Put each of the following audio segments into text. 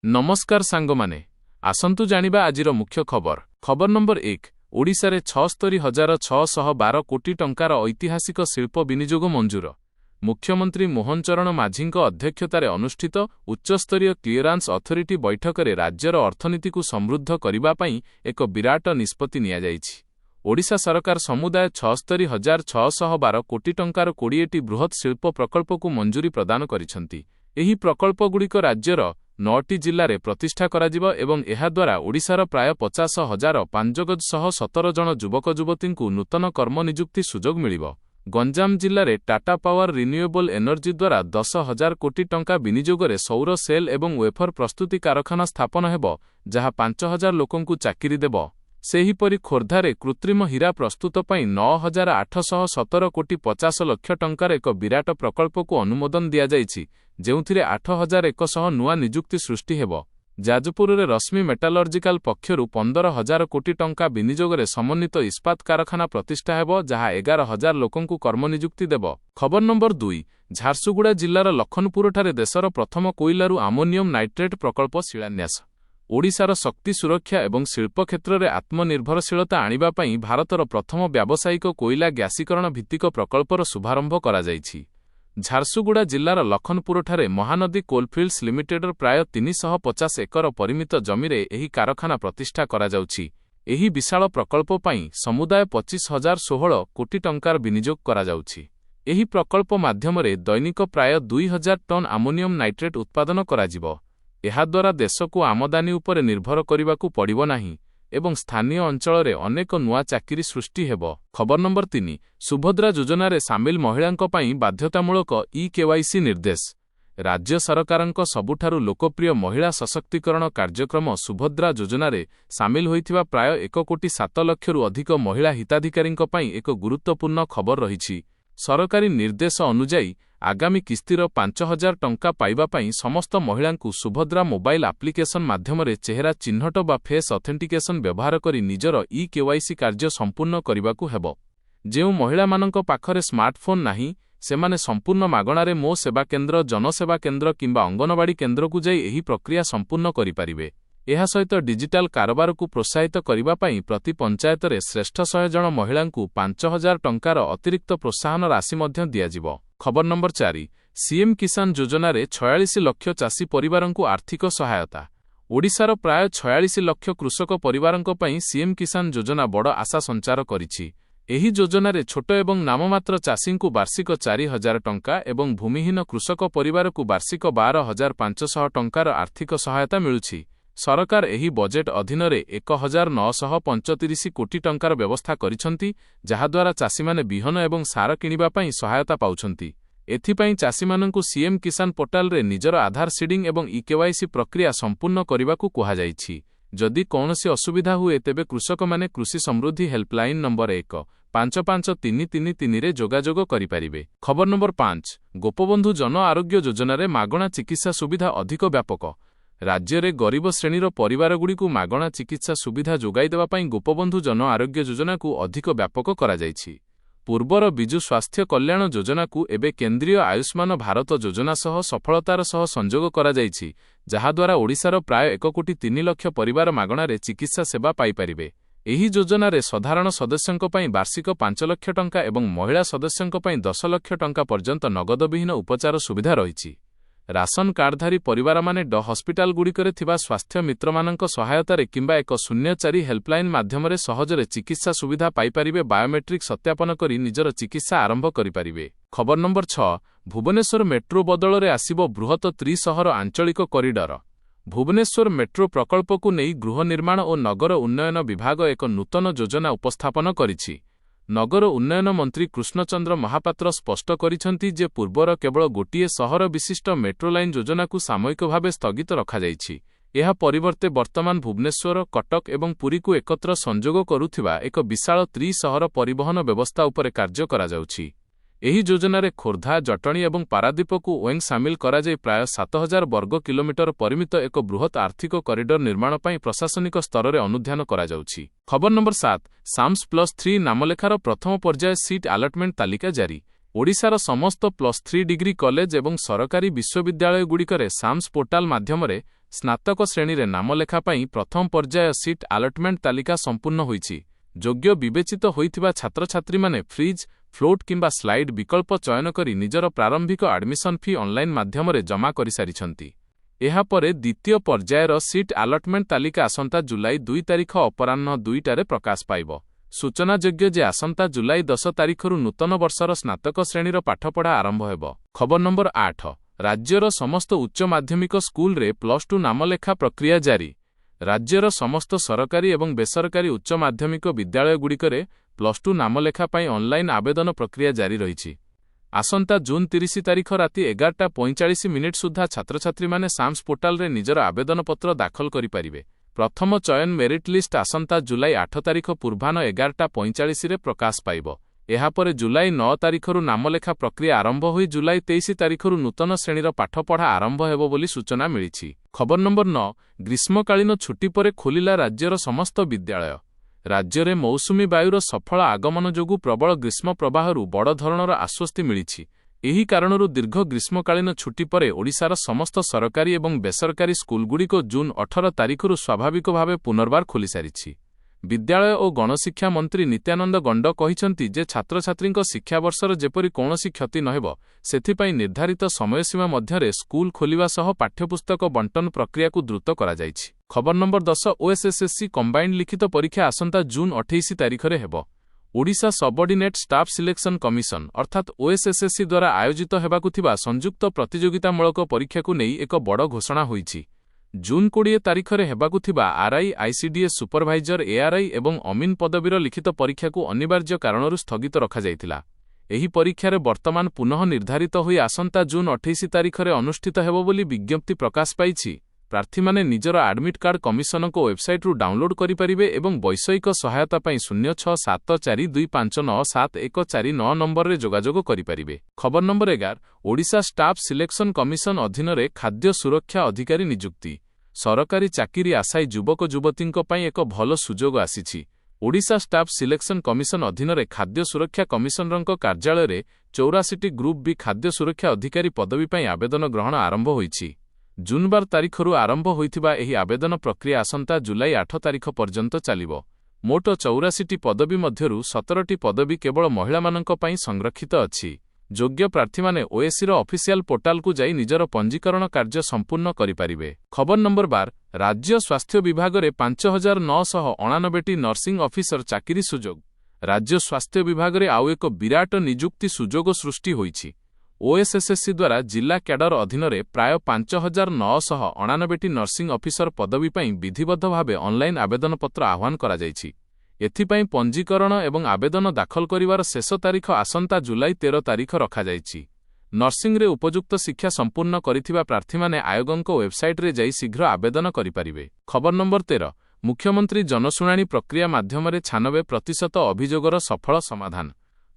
नमस्कार सांगमाने आसंतु जानिबा आजिर मुख्य खबर। खबर नंबर 1 ओडिशा रे 76,612 कोटी टंकार ऐतिहासिक शिल्प विनियोग मंजूर। मुख्यमंत्री मोहन चरण माझीଙ୍କ अध्यक्षतार अनुष्ठित उच्चस्तरीय क्लियरान्स अथॉरिटी बैठक रे राज्यर अर्थनीति को समृद्ध करिबा पई एक विराट निष्पत्ति निया जायछि। ओडिशा सरकार समुदाय 76,612 कोटी टंकार 20टी बृहत शिल्प प्रकल्प को मंजूरी प्रदान करिसंती। एही प्रकल्पगुड़िक राज्यर 9टी जिल्लारे प्रतिष्ठा कराजिब एवं एहा द्वारा ओडिशार प्राय 50,517 जन युवक युवतींकु नूतन कर्म नियुक्ति सुजोग मिलिब। गंजाम जिल्लारे टाटा पावर रिन्यूएबल एनर्जी द्वारा 10,000 कोटी टंका विनियोगरे सौर सेल एवं वेफर प्रस्तुति कारखाना स्थापन हेब, जहा 5,000 लोकंकु चाकिरी देब। सेहीपरि खोर्धारे कृत्रिम हीरा प्रस्तुत पई 9,817 कोटी 50 लक्ष टंकार एक विराट प्रकल्पकु अनुमोदन दिया जाइछि, जेउथिरे 8,100 नुआ नियुक्ति सृष्टि हेब। जाजपुररे रश्मि मेटालर्जिकाल पक्षरु 15,000 कोटी टंका विनियोगरे समन्वित इस्पात कारखाना प्रतिष्ठा हेब, जहा 11,000 लोकंकु कर्म नियुक्ति देब। खबर नंबर 2 झारसुगुड़ा जिल्लार लखनपुरठारे देशर प्रथम कोइलारु आमोनियम नाइट्रेट प्रकल्प शिलान्यास। ओडिशार शक्ति सुरक्षा एवं शिल्प क्षेत्र में आत्मनिर्भरशीलता आनिबा पई भारतर प्रथम व्यावसायिक कोइला ग्यासीकरण भित्तिक प्रकल्पर शुभारंभ करा जाइछि। झारसुगुड़ा जिल्लार लखनपुरठारे महानदी कोलफिल्ड्स लिमिटेडर प्राय 350 एकर परिमित जमीरे एही कारखाना प्रतिष्ठा करा जाउछि। एही विशाल प्रकल्प पई समुदाय 25,016 कोटी टंकार विनियोग करा जाउछि। एही प्रकल्प माध्यमरे दैनिक प्राय 2,000 टन आमोनियम नाइट्रेट उत्पादन कराजिब। एहाद्वारा देशकु आमदानी उपरे निर्भर करिबाकु पड़िबो नाही एवं स्थानीय अंचलरे अनेक नुआ चाकिरी सृष्टि हेबो। खबर नंबर 3 सुभद्रा योजनारे सामिल महिलांक पई बाध्यतामूलक ई-केवाईसी निर्देश। राज्य सरकारंक सबुठारु लोकप्रिय महिला सशक्तिकरण कार्यक्रम सुभद्रा योजनारे सामिल होइथिबा प्राय 1,07 लक्षरु अधिक महिला हिताधिकारींक पई एक गुरुत्वपूर्ण खबर रहिछि। सरकारी निर्देश अनुଯାयी आगामी किस्तिर 5,000 टंका पाइबा पई समस्त महिलांकु सुभद्रा मोबाइल एप्लिकेशन माध्यमरे चेहरा चिन्हट बा फेस ऑथेंटिकेशन व्यवहार करी निजर ई-केवाईसी कार्य संपूर्ण करिबाकु हेबो। जेउ महिला मानंक पाखरे स्मार्टफोन नाही, सेमाने संपूर्ण मागणारे मो सेवा केन्द्र, जनसेवा केन्द्र किंबा अंगनवाड़ी केन्द्रकु जाई एही प्रक्रिया संपूर्ण करि पारिबे। एहा सहित डिजिटल कारोबारकु प्रोत्साहित करिबा पई प्रति पंचायतरे श्रेष्ठ 100 जन महिलांकु 5,000 टंकार अतिरिक्त प्रोत्साहन राशि मध्य दियाजिबो। खबर नंबर 4 सीएम किसान योजनारे 46 लक्ष चाषी परिवारंकु आर्थिक सहायता। ओडिशार प्राय 46 लक्ष कृषक परिवारंक पई सीएम किसान योजना बड़ आशा संचार करिछि। एही योजनारे छोट एवं नाममात्र चाषींकु वार्षिक 4,000 टंका एवं भूमिहीन कृषक परिवारकु वार्षिक 12,500 टंकार आर्थिक सहायता मिलुछि। सरकार एही बजेट अधीनरे 1,935 कोटी टंकार व्यवस्था करिसंती, जहाद्वारा चाषीमाने बिहन एवं सार किनिबा पई सहायता पाउछंती। एथिपई चाषीमानंकु सीएम किसान पोर्टाल रे निजर आधार सीडिंग एवं ई-केवाईसी प्रक्रिया संपूर्ण करिबाकु कुहा जाइछि। जदि कौनसी असुविधा हुए तेबे कृषक माने कृषि समृद्धि हेल्पलाइन नंबर 1-553333 रे जोगाजोग करिपारिबे। खबर नंबर 5 गोपबंधु जन आरोग्य योजनारे मागणा चिकित्सा सुविधा अधिक व्यापक। राज्य रे गरीब श्रेणीर परिवारगुड़िकु मागणा चिकित्सा सुविधा जोगाई देबा पई गोपबंधु जन आरोग्य योजना को अधिक व्यापक करा जाइछि। पूर्वर बिजु स्वास्थ्य कल्याण योजना को एबे केंद्रीय आयुष्मान भारत योजना सह सफलतार सह संयोग करा जाइछि, जहाद्वारा ओडिशार प्राय 1,03 लक्ष परिवार मागणारे चिकित्सा सेवा पाई परिबे। एही योजनारे साधारण सदस्यंक पई वार्षिक 5 लक्ष टंका एवं महिला सदस्यंक पई 10 लक्ष टंका पर्यंत नगदविहीन उपचार सुविधा रहिछि। राशन कार्डधारी परिवार माने हस्पिटाल गुड़िकरे थिबा स्वास्थ्य मित्र मानंक सहायतारे किंबा 104 हेल्पलाइन माध्यमरे सहजरे चिकित्सा सुविधा पाई परिबे। बायोमेट्रिक सत्यापन करी निजर चिकित्सा आरंभ करि परिबे। खबर नंबर 6 भुवनेश्वर मेट्रो बदलरे आसिबो बृहत त्रिशहर आंचलिक कॉरिडर। भुवनेश्वर मेट्रो प्रकल्पकु नेई गृह निर्माण और नगर उन्नयन विभाग एक नूतन योजना उपस्थापन करिछि। नगर उन्नयन मंत्री कृष्णचंद्र महापात्र स्पष्ट करिसंती जे पूर्वर केवल गोटिए सहर विशिष्ट मेट्रो लाइन योजना को सामयिक भावे स्थगित रखा जाइछि। एहा परिवर्ते वर्तमान भुवनेश्वर, कटक एवं पुरी को एकत्र संजोग करुथिबा एक विशाल त्रिशहर परिवहन व्यवस्था उपरे कार्य करा जाउछि। एही योजनारे खोर्धा, जटणी एवं पारादीप को ओएंग सामिल करा जाय प्राय 7,000 वर्ग किलोमीटर परिमित एक बृहत आर्थिक कॉरिडर निर्माण पई प्रशासनिक स्तर रे अनुध्यान करा जाउछि। खबर नंबर 7 साम्स+3 नामलेखार प्रथम पर्याय सीट अलॉटमेंट तालिका जारी। ओडिशार समस्त +3 डिग्री कॉलेज एवं सरकारी विश्वविद्यालय गुड़िकरे साम्स पोर्टाल माध्यमरे ସ୍ନାତକ ଶ୍ରେଣୀରେ ନାମଲେଖା ପାଇଁ ପ୍ରଥମ ପର୍ଯ୍ୟାୟ ସିଟ୍ ଆଲଟମେଣ୍ଟ ତାଲିକା ସମ୍ପୂର୍ଣ୍ଣ ହୋଇଛି। ଯୋଗ୍ୟ ବିବେଚିତ ହୋଇଥିବା ଛାତ୍ରଛାତ୍ରୀମାନେ ଫ୍ରିଜ୍, ଫ୍ଲୋଟ୍ କିମ୍ବା ସ୍ଲାଇଡ୍ ବିକଳ୍ପ ଚୟନ କରି ନିଜର ପ୍ରାରମ୍ଭିକ ଆଡମିସନ୍ ଫି ଅନଲାଇନ୍ ମାଧ୍ୟମରେ ଜମା କରିସାରିଛନ୍ତି। ଏହାପରେ ଦ୍ୱିତୀୟ ପର୍ଯ୍ୟାୟର ସିଟ୍ ଆଲଟମେଣ୍ଟ ତାଲିକା ଆସନ୍ତା ଜୁଲାଇ 2 ତାରିଖ ଅପରାହ୍ନ 2ଟାରେ ପ୍ରକାଶ ପାଇବ। ସୂଚନାଯୋଗ୍ୟ ଯେ ଆସନ୍ତା ଜୁଲାଇ 10 ତାରିଖରୁ ନୂତନ ବର୍ଷର ସ୍ନାତକ ଶ୍ରେଣୀର ପାଠପଢ଼ା ଆରମ୍ଭ ହେବ। ଖବର ନମ୍ବର 8। ରାଜ୍ୟର ସମସ୍ତ ଉଚ୍ଚ ମାଧ୍ୟମିକ ସ୍କୁଲରେ +2 ନାମଲେଖା ପ୍ରକ୍ରିୟା ଜାରି। ରାଜ୍ୟର ସମସ୍ତ ସରକାରୀ ଏବଂ ବେସରକାରୀ ଉଚ୍ଚ ମାଧ୍ୟମିକ ବିଦ୍ୟାଳୟଗୁଡ଼ିକରେ +2 ନାମଲେଖା ପାଇଁ ଅନଲାଇନ୍ ଆବେଦନ ପ୍ରକ୍ରିୟା ଜାରି ରହିଛି। ଆସନ୍ତା ଜୁନ୍ 30 ତାରିଖ ରାତି 11:45 ସୁଦ୍ଧା ଛାତ୍ରଛାତ୍ରୀମାନେ ସାମ୍ସ ପୋର୍ଟାଲରେ ନିଜର ଆବେଦନପତ୍ର ଦାଖଲ କରିପାରିବେ। ପ୍ରଥମ ଚୟନ ମେରିଟ୍ ଲିଷ୍ଟ ଆସନ୍ତା ଜୁଲାଇ 8 ତାରିଖ ପୂର୍ବାହ୍ନ 11:45ରେ ପ୍ରକାଶ ପାଇବ। ଏହାପରେ ଜୁଲାଇ 9 ତାରିଖରୁ ନାମଲେଖା ପ୍ରକ୍ରିୟା ଆରମ୍ଭ ହୋଇ ଜୁଲାଇ 23 ତାରିଖରୁ ନୂତନ ଶ୍ରେଣୀର ପାଠପଢ଼ା ଆରମ୍ଭ ହେବ ବୋଲି ସୂଚନା ମିଳିଛି। ଖବର ନମ୍ବର 9। ଗ୍ରୀଷ୍ମକାଳୀନ ଛୁଟି ପରେ ଖୋଲିଲା ରାଜ୍ୟର ସମସ୍ତ ବିଦ୍ୟାଳୟ। ରାଜ୍ୟରେ ମୌସୁମୀ ବାୟୁର ସଫଳ ଆଗମନ ଯୋଗୁଁ ପ୍ରବଳ ଗ୍ରୀଷ୍ମ ପ୍ରବାହରୁ ବଡ଼ ଧରଣର ଆଶ୍ୱସ୍ତି ମିଳିଛି। ଏହି କାରଣରୁ ଦୀର୍ଘ ଗ୍ରୀଷ୍ମକାଳୀନ ଛୁଟି ପରେ ଓଡ଼ିଶାର ସମସ୍ତ ସରକାରୀ ଏବଂ ବେସରକାରୀ ସ୍କୁଲଗୁଡ଼ିକ ଜୁନ୍ 18 ତାରିଖରୁ ସ୍ୱାଭାବିକ ଭାବେ ପୁନର୍ବାର ଖୋଲିସାରିଛି। ବିଦ୍ୟାଳୟ ଓ ଗଣଶିକ୍ଷା ମନ୍ତ୍ରୀ ନିତ୍ୟାନନ୍ଦ ଗଣ୍ଡ କହିଛନ୍ତି ଯେ ଛାତ୍ରଛାତ୍ରୀଙ୍କ ଶିକ୍ଷାବର୍ଷର ଯେପରି କୌଣସି କ୍ଷତି ନ ହେବ, ସେଥିପାଇଁ ନିର୍ଦ୍ଧାରିତ ସମୟସୀମା ମଧ୍ୟରେ ସ୍କୁଲ ଖୋଲିବା ସହ ପାଠ୍ୟପୁସ୍ତକ ବଣ୍ଟନ ପ୍ରକ୍ରିୟାକୁ ଦ୍ରୁତ କରାଯାଇଛି। ଖବର ନମ୍ବର 10। ଓଏସଏସଏସସ କମ୍ବାଇନ୍ଡ ଲିଖିତ ପରୀକ୍ଷା ଆସନ୍ତା ଜୁନ୍ 28 ତାରିଖରେ ହେବ। Odisha subordinate staff selection commission ଅର୍ଥାତ୍ ଓଏସଏସଏସସ ଦ୍ୱାରା ଆୟୋଜିତ ହେବାକୁ ଥିବା ସଂଯୁକ୍ତ ପ୍ରତିଯୋଗିତାମୂଳକ ପରୀକ୍ଷାକୁ ନେଇ ଏକ ବଡ଼ ଘୋଷଣା ହୋଇଛି। ଜୁନ୍ 20 ତାରିଖରେ ହେବାକୁ ଥିବା ଆର୍ଆଇ, ଆଇସିଡିଏସ୍ ସୁପରଭାଇଜର ଏଆର୍ଆଇ ଏବଂ ଅମିନ୍ ପଦବୀର ଲିଖିତ ପରୀକ୍ଷାକୁ ଅନିବାର୍ଯ୍ୟ କାରଣରୁ ସ୍ଥଗିତ ରଖାଯାଇଥିଲା। ଏହି ପରୀକ୍ଷାରେ ବର୍ତ୍ତମାନ ପୁନଃ ନିର୍ଦ୍ଧାରିତ ହୋଇ ଆସନ୍ତା ଜୁନ୍ 28 ତାରିଖରେ ଅନୁଷ୍ଠିତ ହେବ ବୋଲି ବିଜ୍ଞପ୍ତି ପ୍ରକାଶ ପାଇଛି। ପ୍ରାର୍ଥୀମାନେ ନିଜର ଆଡମିଟ୍ କାର୍ଡ କମିଶନଙ୍କ ୱେବସାଇଟ୍ରୁ ଡାଉନଲୋଡ୍ କରିପାରିବେ ଏବଂ ବୈଷୟିକ ସହାୟତା ପାଇଁ 0674297149 ନମ୍ବରରେ ଯୋଗାଯୋଗ କରିପାରିବେ। ଖବର number 11। Odisha staff selection commission ଅଧୀନରେ ଖାଦ୍ୟ ସୁରକ୍ଷା ଅଧିକାରୀ ନିଯୁକ୍ତି। ସରକାରୀ ଚାକିରି ଆଶାୟୀ ଯୁବକ ଯୁବତୀଙ୍କ ପାଇଁ ଏକ ଭଲ ସୁଯୋଗ ଆସିଛି। ଓଡ଼ିଶା ଷ୍ଟାଫ୍ ସିଲେକ୍ସନ କମିଶନ ଅଧୀନରେ ଖାଦ୍ୟ ସୁରକ୍ଷା କମିଶନରଙ୍କ କାର୍ଯ୍ୟାଳୟରେ 84ଟି ଗ୍ରୁପ୍ ବି ଖାଦ୍ୟ ସୁରକ୍ଷା ଅଧିକାରୀ ପଦବୀ ପାଇଁ ଆବେଦନ ଗ୍ରହଣ ଆରମ୍ଭ ହୋଇଛି। ଜୁନ୍ 12 ତାରିଖରୁ ଆରମ୍ଭ ହୋଇଥିବା ଏହି ଆବେଦନ ପ୍ରକ୍ରିୟା ଆସନ୍ତା ଜୁଲାଇ 8 ତାରିଖ ପର୍ଯ୍ୟନ୍ତ ଚାଲିବ। ମୋଟ 84ଟି ପଦବୀ ମଧ୍ୟରୁ 17ଟି ପଦବୀ କେବଳ ମହିଳାମାନଙ୍କ ପାଇଁ ସଂରକ୍ଷିତ ଅଛି। ଯୋଗ୍ୟ ପ୍ରାର୍ଥୀମାନେ ଓଏସିର ଅଫିସିଆଲ ପୋର୍ଟାଲକୁ ଯାଇ ନିଜର ପଞ୍ଜୀକରଣ କାର୍ଯ୍ୟ ସମ୍ପୂର୍ଣ୍ଣ କରିପାରିବେ। ଖବର ନମ୍ବର 12। ରାଜ୍ୟ ସ୍ୱାସ୍ଥ୍ୟ ବିଭାଗରେ 5999ଟି ନର୍ସିଂ ଅଫିସର ଚାକିରି ସୁଯୋଗ। ରାଜ୍ୟ ସ୍ୱାସ୍ଥ୍ୟ ବିଭାଗରେ ଆଉ ଏକ ବିରାଟ ନିଯୁକ୍ତି ସୁଯୋଗ ସୃଷ୍ଟି ହୋଇଛି। ଓଏସଏସଏସସ ଦ୍ୱାରା ଜିଲ୍ଲା କ୍ୟାଡର ଅଧୀନରେ ପ୍ରାୟ 5999ଟି ନର୍ସିଂ ଅଫିସର ପଦବୀ ପାଇଁ ବିଧିବଦ୍ଧ ଭାବେ ଅନଲାଇନ୍ ଆବେଦନପତ୍ର ଆହ୍ୱାନ କରାଯାଇଛି। ଏଥିପାଇଁ ପଞ୍ଜୀକରଣ ଏବଂ ଆବେଦନ ଦାଖଲ କରିବାର ଶେଷ ତାରିଖ ଆସନ୍ତା ଜୁଲାଇ 13 ତାରିଖ ରଖାଯାଇଛି। ନର୍ସିଂରେ ଉପଯୁକ୍ତ ଶିକ୍ଷା ସମ୍ପୂର୍ଣ୍ଣ କରିଥିବା ପ୍ରାର୍ଥୀମାନେ ଆୟୋଗଙ୍କ ୱେବସାଇଟ୍ରେ ଯାଇ ଶୀଘ୍ର ଆବେଦନ କରିପାରିବେ। ଖବର ନମ୍ବର 13। ମୁଖ୍ୟମନ୍ତ୍ରୀ ଜନଶୁଣାଣି ପ୍ରକ୍ରିୟା ମାଧ୍ୟମରେ 96% ଅଭିଯୋଗର ସଫଳ ସମାଧାନ।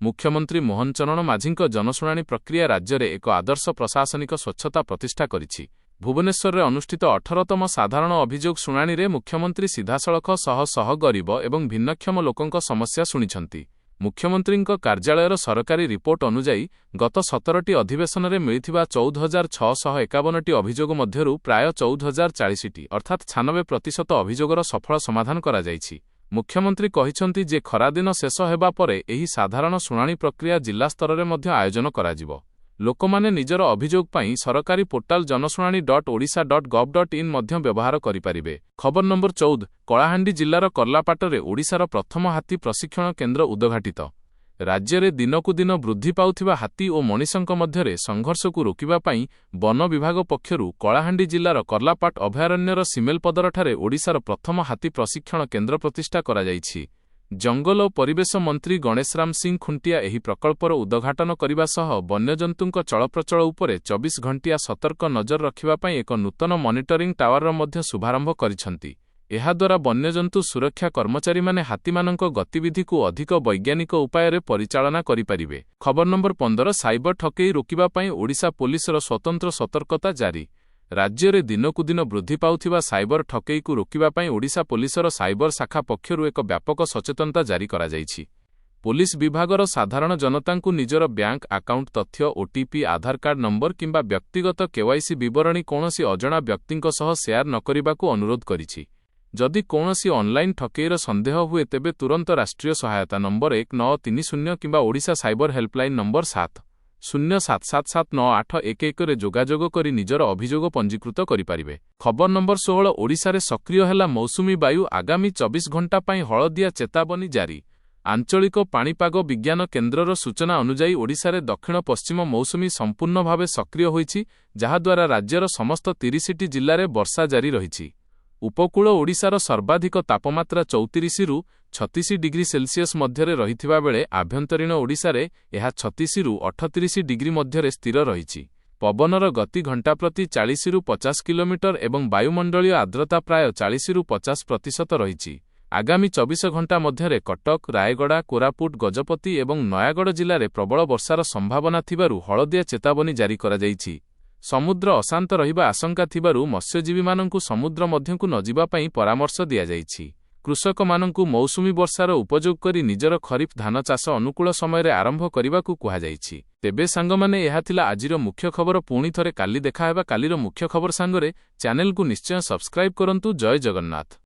ମୁଖ୍ୟମନ୍ତ୍ରୀ ମୋହନ ଚରଣ ମାଝୀଙ୍କ ଜନଶୁଣାଣି ପ୍ରକ୍ରିୟା ରାଜ୍ୟରେ ଏକ ଆଦର୍ଶ ପ୍ରଶାସନିକ ସ୍ୱଚ୍ଛତା ପ୍ରତିଷ୍ଠା କରିଛି। ଭୁବନେଶ୍ୱରରେ ଅନୁଷ୍ଠିତ 18ତମ ସାଧାରଣ ଅଭିଯୋଗ ଶୁଣାଣିରେ ମୁଖ୍ୟମନ୍ତ୍ରୀ ସିଧାସଳଖ ଶହ ଗରିବ ଏବଂ ଭିନ୍ନକ୍ଷମ ଲୋକଙ୍କ ସମସ୍ୟା ଶୁଣିଛନ୍ତି। ମୁଖ୍ୟମନ୍ତ୍ରୀଙ୍କ କାର୍ଯ୍ୟାଳୟର ସରକାରୀ ରିପୋର୍ଟ ଅନୁଯାୟୀ ଗତ 17ଟି ଅଧିବେଶନରେ ମିଳିଥିବା 14,651ଟି ଅଭିଯୋଗ ମଧ୍ୟରୁ ପ୍ରାୟ 14,040ଟି ଅର୍ଥାତ୍ 96% ଅଭିଯୋଗର ସଫଳ ସମାଧାନ କରାଯାଇଛି। ମୁଖ୍ୟମନ୍ତ୍ରୀ କହିଛନ୍ତି ଯେ ଖରାଦିନ ଶେଷ ହେବା ପରେ ଏହି ସାଧାରଣ ଶୁଣାଣି ପ୍ରକ୍ରିୟା ଜିଲ୍ଲା ସ୍ତରରେ ମଧ୍ୟ ଆୟୋଜନ କରାଯିବ। ଲୋକମାନେ ନିଜର ଅଭିଯୋଗ ପାଇଁ ସରକାରୀ ପୋର୍ଟାଲ janashunani.odisha.gov.in ମଧ୍ୟ ବ୍ୟବହାର କରିପାରିବେ। ଖବର ନମ୍ବର 14। କଳାହାଣ୍ଡି ଜିଲ୍ଲାର କର୍ଲାପାଟରେ ଓଡ଼ିଶାର ପ୍ରଥମ ହାତୀ ପ୍ରଶିକ୍ଷଣ କେନ୍ଦ୍ର ଉଦ୍ଘାଟିତ। ରାଜ୍ୟରେ ଦିନକୁ ଦିନ ବୃଦ୍ଧି ପାଉଥିବା ହାତୀ ଓ ମଣିଷଙ୍କ ମଧ୍ୟରେ ସଂଘର୍ଷକୁ ରୋକିବା ପାଇଁ ବନ ବିଭାଗ ପକ୍ଷରୁ କଳାହାଣ୍ଡି ଜିଲ୍ଲାର କର୍ଲାପାଟ ଅଭୟାରଣ୍ୟର ସିମେଲପଦରଠାରେ ଓଡ଼ିଶାର ପ୍ରଥମ ହାତୀ ପ୍ରଶିକ୍ଷଣ କେନ୍ଦ୍ର ପ୍ରତିଷ୍ଠା କରାଯାଇଛି। ଜଙ୍ଗଲ ଓ ପରିବେଶ ମନ୍ତ୍ରୀ ଗଣେଶରାମ ସିଂ ଖୁଣ୍ଟିଆ ଏହି ପ୍ରକଳ୍ପର ଉଦ୍ଘାଟନ କରିବା ସହ ବନ୍ୟଜନ୍ତୁଙ୍କ ଚଳପ୍ରଚଳ ଉପରେ 24 ଘଣ୍ଟିଆ ସତର୍କ ନଜର ରଖିବା ପାଇଁ ଏକ ନୂତନ ମନିଟରିଂ ଟାୱାରର ମଧ୍ୟ ଶୁଭାରମ୍ଭ କରିଛନ୍ତି। ଏହାଦ୍ୱାରା ବନ୍ୟଜନ୍ତୁ ସୁରକ୍ଷା କର୍ମଚାରୀମାନେ ହାତୀମାନଙ୍କ ଗତିବିଧିକୁ ଅଧିକ ବୈଜ୍ଞାନିକ ଉପାୟରେ ପରିଚାଳନା କରିପାରିବେ। ଖବର ନମ୍ବର 15। ସାଇବର ଠକେଇ ରୋକିବା ପାଇଁ ଓଡ଼ିଶା ପୋଲିସର ସ୍ୱତନ୍ତ୍ର ସତର୍କତା ଜାରି। ରାଜ୍ୟରେ ଦିନକୁ ଦିନ ବୃଦ୍ଧି ପାଉଥିବା ସାଇବର ଠକେଇକୁ ରୋକିବା ପାଇଁ ଓଡ଼ିଶା ପୋଲିସର ସାଇବର ଶାଖା ପକ୍ଷରୁ ଏକ ବ୍ୟାପକ ସଚେତନତା ଜାରି କରାଯାଇଛି। पुलिस विभागर साधारण जनतांकु निजर बैंक अकाउंट तथ्य ओटीपी आधार कार्ड नंबर किंबा व्यक्तिगत केवाईसी विवरणी कौनसी अजणा व्यक्तिंक सह शेयर न करिबाकु अनुरोध करिछि। जदि कौनसी ऑनलाइन ठकेईर संदेह हुए तेबे तुरंत राष्ट्रीय सहायता नंबर 1930 किंबा ओडिशा साइबर हेल्पलाइन नंबर 7077798111 रे जोगाजोग करी निजर अभियोग पंजीकृत करिपारिबे। खबर नंबर 16 ओडिशा रे सक्रिय हैला मौसुमी वायु आगामी 24 घंटा पई हळदिया चेतावनी जारी। आंचलिक पाणीपाग विज्ञान केन्द्रर सूचना अनुसार ओडिशा रे दक्षिण पश्चिम मौसुमी संपूर्ण भावे सक्रिय होईछि, जहाद्वारा राज्यर समस्त 30टी जिल्ला रे वर्षा जारी रहिछि। उपकूल ओडिशार सर्वाधिक तापमात्रा 34 रु 36 डिग्री सेल्सियस मध्यरे रहिथिबा बेले आभ्यंतरीण ओडिशारे एहा 36 रु 38 डिग्री मध्यरे स्थिर रहिछि। पवनर गति घंटा प्रति 40 रु 50 किलोमीटर एवं वायुमंडलीय आर्द्रता प्राय 40 रु 50% रहिछि। आगामी 24 घंटा मध्यरे कटक, रायगड़ा, कोरापुट, गजपति एवं नयागढ़ जिल्ला रे प्रबल वर्षार संभावना थिबारु हळदिया चेतावनी जारी करा जाइछि। समुद्र अशांत रहिबा आशंका थिबारु मत्स्यजीवीमानंकु समुद्र मध्यकु नजिबा पई परामर्श दिया जाइछि। कृषकमानंकु मौसुमी वर्षार उपयोग करी निजर खरीफ धान चाष अनुकूल समय आरंभ करिबाकु कुहा जाइछि। तेबे सांगमाने एहा थिला आजिर मुख्य खबर। पुणी थरे काली देखा हेबा कालीर मुख्य खबर सांगरे। चैनल को निश्चय सब्सक्राइब करंतु। जय जगन्नाथ।